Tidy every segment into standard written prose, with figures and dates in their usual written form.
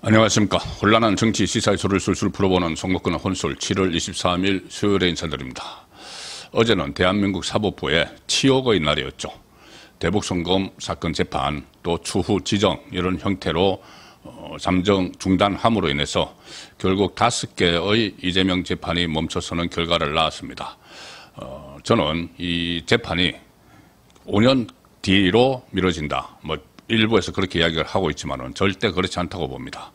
안녕하십니까. 혼란한 정치 시사의 소를 술술 풀어보는 송목근의 혼술 7월 23일 수요일에 인사드립니다. 어제는 대한민국 사법부의 치욕의 날이었죠. 대북송금 사건 재판 또 추후 지정 이런 형태로 잠정 중단함으로 인해서 결국 5개의 이재명 재판이 멈춰서는 결과를 낳았습니다. 저는 이 재판이 5년 뒤로 미뤄진다. 일부에서 그렇게 이야기를 하고 있지만은 절대 그렇지 않다고 봅니다.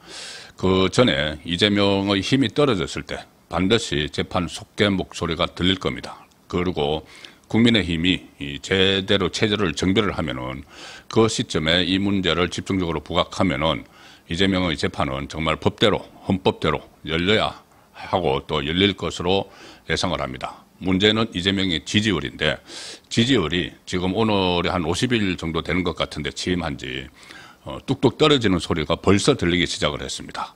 그 전에 이재명의 힘이 떨어졌을 때 반드시 재판 속개 목소리가 들릴 겁니다. 그리고 국민의힘이 제대로 체제를 정비를 하면은 그 시점에 이 문제를 집중적으로 부각하면은 이재명의 재판은 정말 법대로, 헌법대로 열려야 하고 또 열릴 것으로 예상을 합니다. 문제는 이재명의 지지율인데 지지율이 지금 오늘이 한 50일 정도 되는 것 같은데 취임한 지 뚝뚝 떨어지는 소리가 벌써 들리기 시작을 했습니다.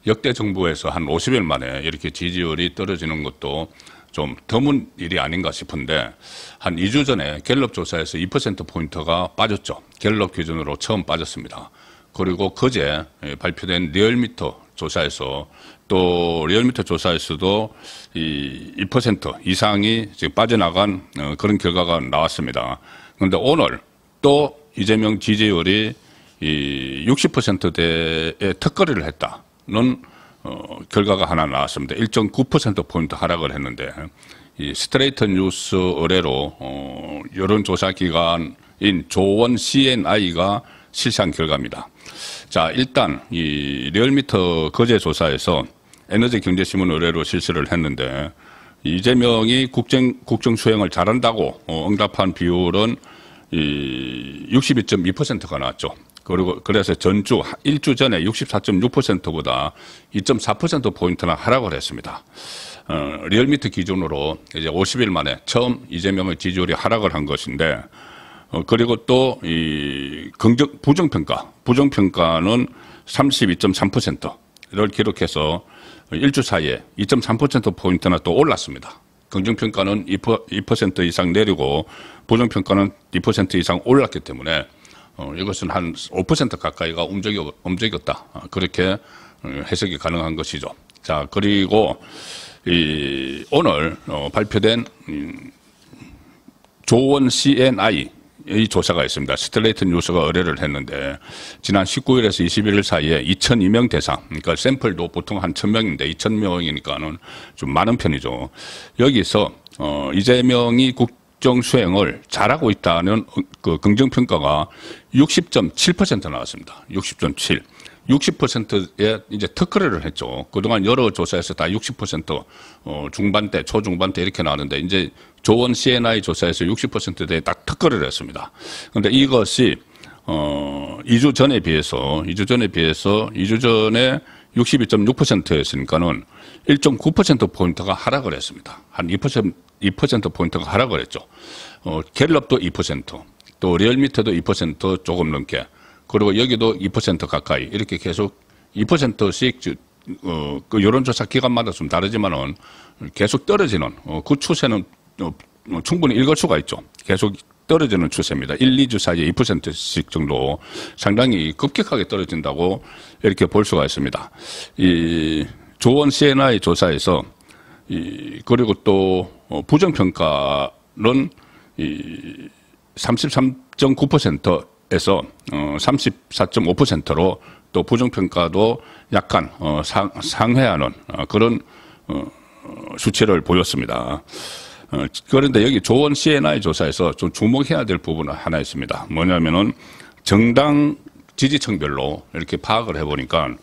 역대 정부에서 한 50일 만에 이렇게 지지율이 떨어지는 것도 좀 드문 일이 아닌가 싶은데 한 2주 전에 갤럽 조사에서 2%포인트가 빠졌죠. 갤럽 기준으로 처음 빠졌습니다. 그리고 그제 발표된 리얼미터 조사에서 또 리얼미터 조사에서도 이 2% 이상이 지금 빠져나간 그런 결과가 나왔습니다. 그런데 오늘 또 이재명 지지율이 이 60%대의 턱걸이를 했다는 결과가 하나 나왔습니다. 1.9%포인트 하락을 했는데 이 스트레이트 뉴스 의뢰로 여론조사 기관인 조원 CNI가 실시한 결과입니다. 자, 일단 이 리얼미터 거제 조사에서 에너지경제신문 의뢰로 실시를 했는데 이재명이 국정 수행을 잘한다고 응답한 비율은 62.2%가 나왔죠. 그리고 그래서 전주 일주 전에 64.6%보다 2.4%포인트나 하락을 했습니다. 리얼미터 기준으로 이제 50일 만에 처음 이재명의 지지율이 하락을 한 것인데 그리고 또 이 부정평가는 32.3%를 기록해서 일주 사이에 2.3%포인트나 또 올랐습니다. 긍정평가는 2% 이상 내리고 부정평가는 2% 이상 올랐기 때문에 이것은 한 5% 가까이가 움직였다. 그렇게 해석이 가능한 것이죠. 자, 그리고 오늘 발표된 조원 CNI 이 조사가 있습니다. 스트레이트 뉴스가 의뢰를 했는데 지난 19일에서 21일 사이에 2,002명 대상, 그러니까 샘플도 보통 한 1,000명인데 2,000명이니까는 좀 많은 편이죠. 여기서 이재명이 국정 수행을 잘하고 있다는 그 긍정평가가 60.7% 나왔습니다. 60.7. 60%에 이제 턱걸이를 했죠. 그동안 여러 조사에서 다 60% 중반대, 초중반대 이렇게 나왔는데 이제 조원 CNI 조사에서 60%대에 딱 턱걸이를 했습니다. 그런데 이것이 2주 전에 비해서 2주 전에 62.6%였으니까는 1.9%포인트가 하락을 했습니다. 한 2%포인트가 하락을 했죠. 갤럽도 2%, 또 리얼미터도 2% 조금 넘게, 그리고 여기도 2% 가까이 이렇게 계속 2%씩 그 여론조사 기간마다 좀 다르지만은 계속 떨어지는 그 추세는 충분히 읽을 수가 있죠. 계속 떨어지는 추세입니다. 1, 2주 사이에 2%씩 정도 상당히 급격하게 떨어진다고 이렇게 볼 수가 있습니다. 이 조원 CNI 조사에서 그리고 또 부정평가는 33.9%에서 34.5%로 또 부정평가도 약간 상회하는 그런 수치를 보였습니다. 그런데 여기 조원 CNI 조사에서 좀 주목해야 될 부분은 하나 있습니다. 뭐냐면은 정당 지지층별로 이렇게 파악을 해보니까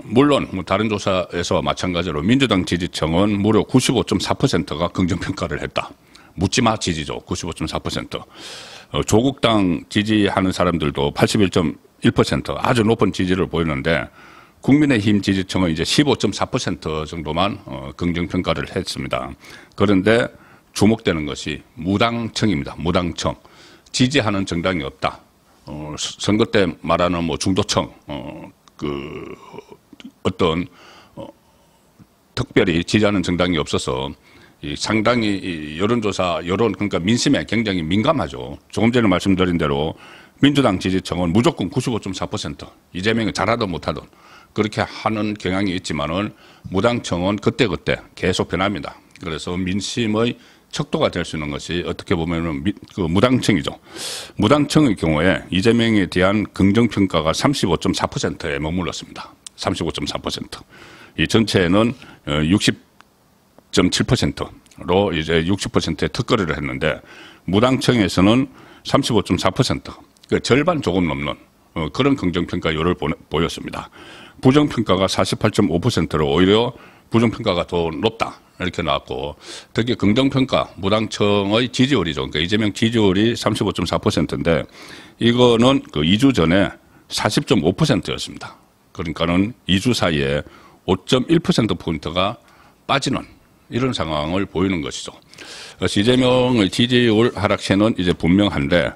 물론 다른 조사에서 마찬가지로 민주당 지지층은 무려 95.4%가 긍정평가를 했다. 묻지마 지지죠. 95.4%. 조국당 지지하는 사람들도 81.1% 아주 높은 지지를 보이는데 국민의힘 지지층은 이제 15.4% 정도만 긍정평가를 했습니다. 그런데 주목되는 것이 무당층입니다. 무당층. 지지하는 정당이 없다. 선거 때 말하는 중도층, 특별히 지지하는 정당이 없어서 상당히 여론조사, 그러니까 민심에 굉장히 민감하죠. 조금 전에 말씀드린 대로 민주당 지지층은 무조건 95.4% 이재명이 잘하든 못하든 그렇게 하는 경향이 있지만은 무당층은 그때그때 계속 변합니다. 그래서 민심의 척도가 될 수 있는 것이 어떻게 보면은 그 무당층이죠. 무당층의 경우에 이재명에 대한 긍정평가가 35.4%에 머물렀습니다. 35.4%. 이 전체는 60.7%로 이제 60%의 특거리를 했는데 무당층에서는 35.4%, 그 절반 조금 넘는 그런 긍정평가율을 보였습니다. 부정평가가 48.5%로 오히려 부정평가가 더 높다 이렇게 나왔고, 특히 긍정평가 무당층의 지지율이죠. 그러니까 이재명 지지율이 35.4%인데 이거는 그 2주 전에 40.5%였습니다. 그러니까는 2주 사이에 5.1%포인트가 빠지는 이런 상황을 보이는 것이죠. 그래서 이재명의 지지율 하락세는 이제 분명한데,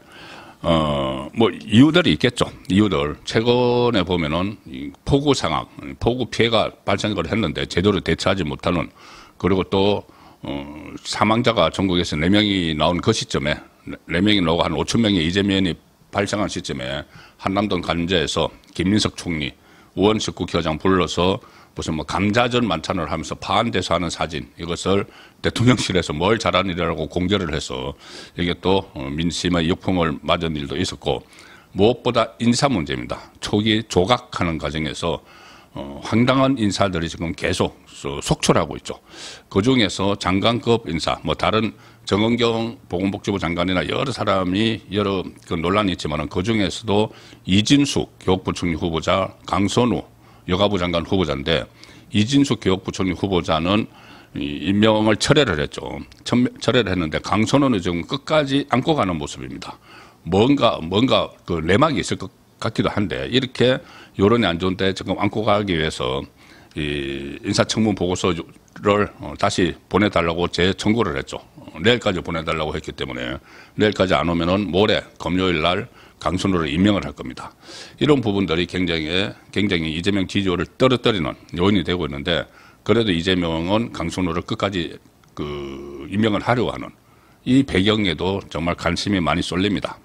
뭐, 이유들이 있겠죠. 이유들. 최근에 보면은, 폭우 상황, 폭우 피해가 발생을 했는데, 제대로 대처하지 못하는, 그리고 또, 사망자가 전국에서 4명이 나온 그 시점에, 4명이 나오고 한 5천 명의 이재명이 발생한 시점에, 한남동 관제에서 김민석 총리, 우원식 국회의장 불러서 무슨 뭐 감자전 만찬을 하면서 파한대서 하는 사진, 이것을 대통령실에서 뭘 잘한 일이라고 공개를 해서 이게 또 민심의 역풍을 맞은 일도 있었고, 무엇보다 인사 문제입니다. 초기 조각하는 과정에서 황당한 인사들이 지금 계속 속출하고 있죠. 그중에서 장관급 인사, 뭐 다른 정은경 보건복지부 장관이나 여러 사람이 여러 그 논란이 있지만은 그중에서도 이진숙 교육부총리 후보자, 강선우 여가부 장관 후보자인데, 이진숙 교육부총리 후보자는 임명을 철회를 했죠. 철회를 했는데 강선우는 지금 끝까지 안고 가는 모습입니다. 뭔가 그 내막이 있을 것 같기도 한데, 이렇게 여론이 안 좋은데 지금 안고 가기 위해서 이 인사청문 보고서를 다시 보내달라고 재청구를 했죠. 내일까지 보내달라고 했기 때문에 내일까지 안 오면은 모레 금요일 날 강선우를 임명을 할 겁니다. 이런 부분들이 굉장히 이재명 지지율을 떨어뜨리는 요인이 되고 있는데, 그래도 이재명은 강선우를 끝까지 그 임명을 하려고 하는 이 배경에도 정말 관심이 많이 쏠립니다.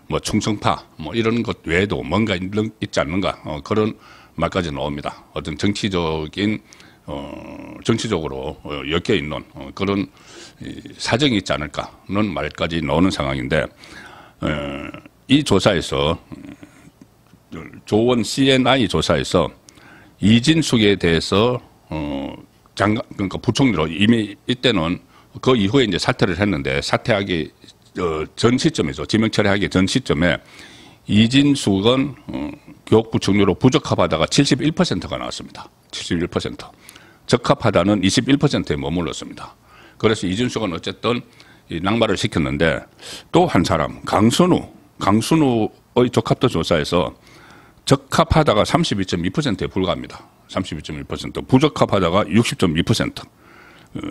뭐 충성파 뭐 이런 것 외에도 뭔가 있지 않는가, 그런 말까지 나옵니다. 어떤 정치적으로 엮여 있는 그런 사정이 있지 않을까는 말까지 나오는 상황인데, 이 조사에서 조원 CNI 조사에서 이진숙에 대해서 그러니까 부총리로 이미 이때는 그 이후에 이제 사퇴를 했는데, 사퇴하기 전 시점이죠. 지명 철회하기 전 시점에 이진숙은 교육부총리로 부적합하다가 71%가 나왔습니다. 71%. 적합하다는 21%에 머물렀습니다. 그래서 이진숙은 어쨌든 이 낙마를 시켰는데, 또 한 사람 강순우의 적합도 조사에서 적합하다가 32.2%에 불과합니다. 32.1%. 부적합하다가 60.2%.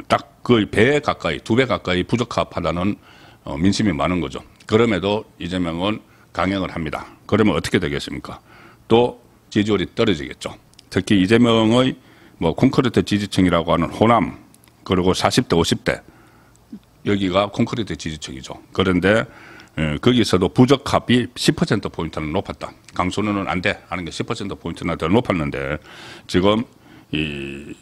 딱 그 배 가까이, 2배 가까이 부적합하다는 민심이 많은 거죠. 그럼에도 이재명은 강행을 합니다. 그러면 어떻게 되겠습니까? 또 지지율이 떨어지겠죠. 특히 이재명의 뭐 콘크리트 지지층이라고 하는 호남, 그리고 40대, 50대, 여기가 콘크리트 지지층이죠. 그런데 거기서도 부적합이 10%포인트는 높았다. 강선우는 안 돼 하는 게 10%포인트나 더 높았는데, 지금 이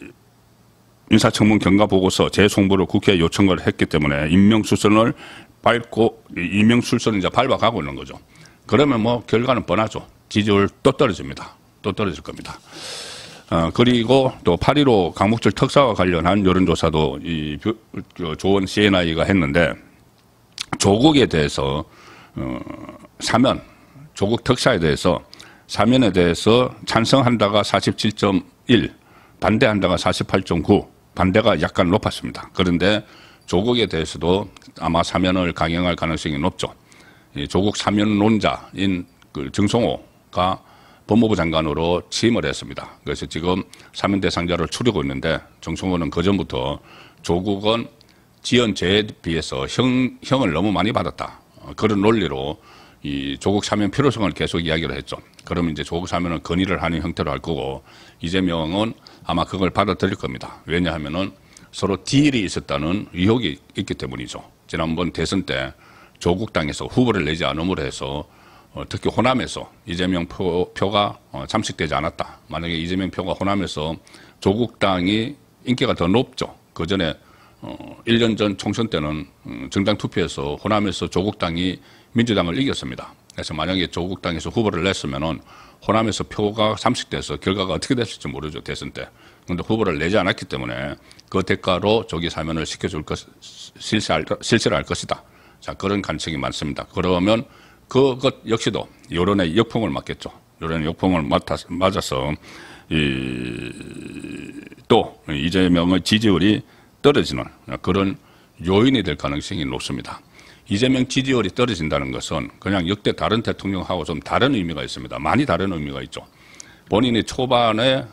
인사청문 경과보고서 재송부를 국회에 요청을 했기 때문에 임명수선을 이제 밟아가고 있는 거죠. 그러면 뭐 결과는 뻔하죠. 지지율 또 떨어집니다. 또 떨어질 겁니다. 그리고 또 8.15 강목절 특사와 관련한 여론조사도 이 조원 CNI가 했는데, 조국에 대해서 사면, 조국 특사에 대해서 사면에 대해서 찬성한다가 47.1, 반대한다가 48.9, 반대가 약간 높았습니다. 그런데 조국에 대해서도 아마 사면을 강행할 가능성이 높죠. 조국 사면론자인 그 정성호가 법무부 장관으로 취임을 했습니다. 그래서 지금 사면 대상자를 추리고 있는데, 정성호는 그전부터 조국은 지연죄에 비해서 형을 너무 많이 받았다, 그런 논리로 이 조국 사면 필요성을 계속 이야기를 했죠. 그러면 이제 조국 사면은 건의를 하는 형태로 할 거고, 이재명은 아마 그걸 받아들일 겁니다. 왜냐하면은 서로 딜이 있었다는 의혹이 있기 때문이죠. 지난번 대선 때 조국당에서 후보를 내지 않음으로 해서 특히 호남에서 이재명 표가 잠식되지 않았다. 만약에 이재명 표가 호남에서 조국당이 인기가 더 높죠. 그 전에 1년 전 총선 때는 정당 투표에서 호남에서 조국당이 민주당을 이겼습니다. 그래서 만약에 조국당에서 후보를 냈으면은 호남에서 표가 잠식돼서 결과가 어떻게 됐을지 모르죠. 대선 때. 그런데 후보를 내지 않았기 때문에 그 대가로 조기 사면을 시켜줄 실시를 할 것이다. 자, 그런 가능성이 많습니다. 그러면 그것 역시도 여론의 역풍을 맞겠죠. 여론의 역풍을 맞아서 또 이재명의 지지율이 떨어지는 그런 요인이 될 가능성이 높습니다. 이재명 지지율이 떨어진다는 것은 그냥 역대 다른 대통령하고 좀 다른 의미가 있습니다. 많이 다른 의미가 있죠. 본인이 초반에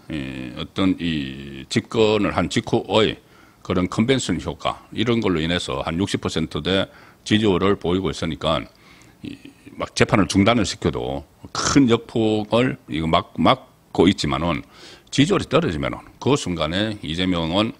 어떤 이 집권을 한 직후의 그런 컨벤션 효과 이런 걸로 인해서 한 60%대 지지율을 보이고 있으니까 막 재판을 중단을 시켜도 큰 역풍을 이거 막고 있지만은 지지율이 떨어지면은 그 순간에 이재명은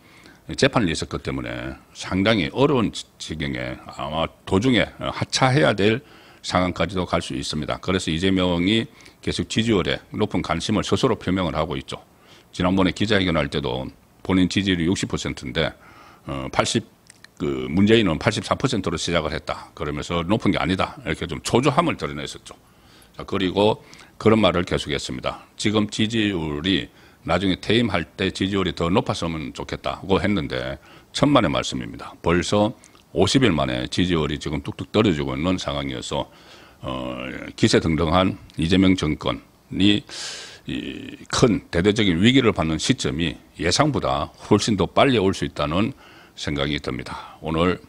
재판을 있었기 때문에 상당히 어려운 지경에 아마 도중에 하차해야 될 상황까지도 갈 수 있습니다. 그래서 이재명이 계속 지지율에 높은 관심을 스스로 표명을 하고 있죠. 지난번에 기자회견할 때도 본인 지지율이 60%인데 문재인은 84%로 시작을 했다. 그러면서 높은 게 아니다. 이렇게 좀 초조함을 드러냈었죠. 자, 그리고 그런 말을 계속했습니다. 지금 지지율이 나중에 퇴임할 때 지지율이 더 높았으면 좋겠다고 했는데 천만의 말씀입니다. 벌써 50일 만에 지지율이 지금 뚝뚝 떨어지고 있는 상황이어서 기세등등한 이재명 정권이 큰 대대적인 위기를 받는 시점이 예상보다 훨씬 더 빨리 올 수 있다는 생각이 듭니다. 오늘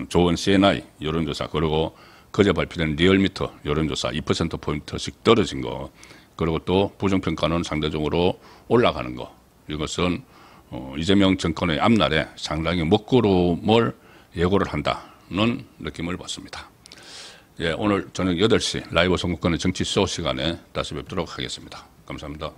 좋은 CNI 여론조사 그리고 그제 발표된 리얼미터 여론조사 2%포인트씩 떨어진 거 그리고 또 부정평가는 상대적으로 올라가는 거 이것은 이재명 정권의 앞날에 상당히 먹구름을 예고를 한다는 느낌을 받습니다. 예, 오늘 저녁 8시 라이브 선거권의 정치쇼 시간에 다시 뵙도록 하겠습니다. 감사합니다.